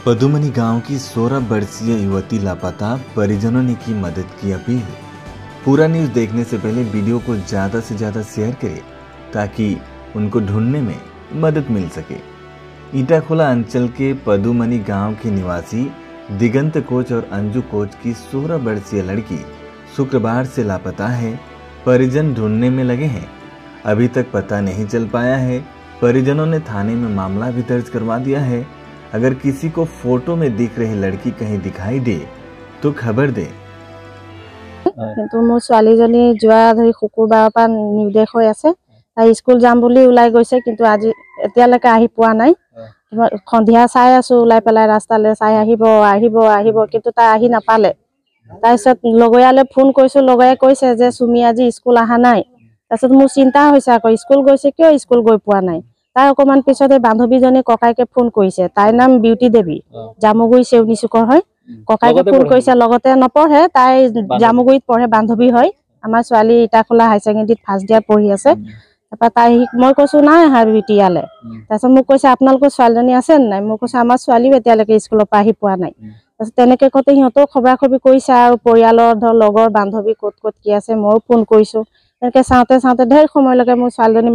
पदुमनी गांव की 16 वर्षीय युवती लापता, परिजनों ने की मदद की अपील। पूरा न्यूज़ देखने से पहले वीडियो को ज़्यादा से ज़्यादा शेयर करें ताकि उनको ढूंढने में मदद मिल सके। ईटाखोला अंचल के पदुमनी गांव के निवासी दिगंत कोच और अंजू कोच की 16 वर्षीय लड़की शुक्रवार से लापता है। परिजन ढूंढने में लगे हैं, अभी तक पता नहीं चल पाया है। परिजनों ने थाने में मामला भी दर्ज करवा दिया है। अगर किसी को फोटो में दिख रही लड़की कहीं दिखाई दे तो खबर दे। কিন্তু মোৰ ছোৱালীজনী যোৱা ধৰি শুকুৰবাৰৰ পৰা নিৰ্দেশ হৈ আছে। তাই স্কুল যাম বুলি ওলাই গৈছে, কিন্তু আজি এতিয়ালৈকে আহি পোৱা নাই। সন্ধিয়া চাই আছো ওলাই পেলাই ৰাস্তালৈ চাই আহিব আহিব আহিব, কিন্তু তাই আহি নাপালে। তাৰপিছত লগৰীয়ালৈ ফোন কৰিছো, লগৰীয়াই কৈছে যে চুমি আজি স্কুল অহা নাই। তাৰপিছত মোৰ চিন্তা হৈছে, আকৌ স্কুল গৈছে কিয়, স্কুল গৈ পোৱা নাই। তাই অকমান পিছতে বান্ধৱীজনী ককাইকে ফোন কৰিছে। তাইৰ নাম বিউটি দেৱী, জামুগুৰি চেউনি চুকৰ হয়। ককাইকে ফোন কৰিছে, লগতে নপঢ়ে, তাই জামুগুৰিত পঢ়ে, বান্ধৱী হয়। আমাৰ ছোৱালী ইটাখোলা হাই ছেকেণ্ডেৰীত ফাৰ্ষ্ট ইয়াৰ পঢ়ি আছে। তাৰপৰা তাই মই কৈছো নাই আহা বিউটি ইয়ালে। তাৰপিছত মোক কৈছে আপোনালোকৰ ছোৱালীজনী আছে নাই। মই কৈছো আমাৰ ছোৱালীও এতিয়ালৈকে স্কুলৰ পৰা আহি পোৱা নাই। তাৰপিছত তেনেকে কওঁতে সিহঁতেও খবৰা খবৰি কৰিছে, আৰু পৰিয়ালৰ ধৰ লগৰ বান্ধৱী ক'ত ক'ত কি আছে ময়ো ফোন কৰিছো। তেনেকে চাওঁতে চাওঁতে ঢেৰ সময়লৈকে মোৰ ছোৱালীজনী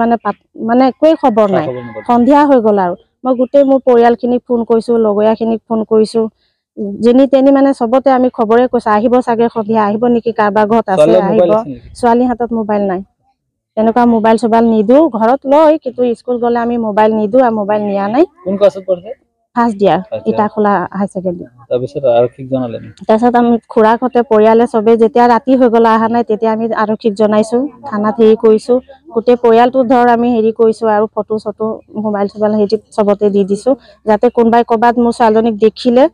মানে একোৱেই খবৰ নাই। সন্ধিয়া হৈ গ'ল আৰু মই গোটেই মোৰ পৰিয়ালখিনিক ফোন কৰিছো, লগৰীয়াখিনিক ফোন কৰিছো, যেনি তেনি মানে চবতে আমি খবৰে কৈছো আহিব চাগে, সন্ধিয়া আহিব নেকি, কাৰোবাৰ ঘৰত আছে আহিব। ছোৱালীৰ হাতত মোবাইল নাই। তেনেকুৱা মোবাইল চোবাইল নিদো, ঘৰত লয়, কিন্তু স্কুল গ'লে আমি মোবাইল নিদো, আৰু মোবাইল নিয়া নাই। কোন ক্লাছত পঢ়ে? ফাৰ্ষ্ট ইয়াৰ ইটাখোলা হাই ছেকেণ্ডেৰী। তাৰপিছত আৰক্ষীক জনালে? তাৰপিছত আমি খুৰাকহঁতে পৰিয়ালে চবে যেতিয়া ৰাতি হৈ গ'ল অহা নাই, তেতিয়া আমি আৰক্ষীক জনাইছো, থানাত হেৰি কৰিছো। গোটেই পৰিয়ালটো ধৰ আমি হেৰি কৰিছো, আৰু ফটো চটো মোবাইল চোবাইল হেৰি চবতে দি দিছো, যাতে কোনোবাই ক'ৰবাত মোৰ ছোৱালীজনীক দেখিলে,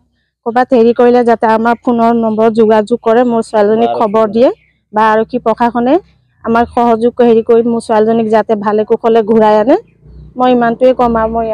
ক'ৰবাত হেৰি কৰিলে যাতে আমাৰ ফোনৰ নম্বৰত যোগাযোগ কৰে, মোৰ ছোৱালীজনীক খবৰ দিয়ে, বা আৰক্ষী প্ৰশাসনে আমাক সহযোগ হেৰি কৰি মোৰ ছোৱালীজনীক যাতে ভালে কুশলে ঘূৰাই আনে। মই ইমানটোৱে ক'ম আৰু মই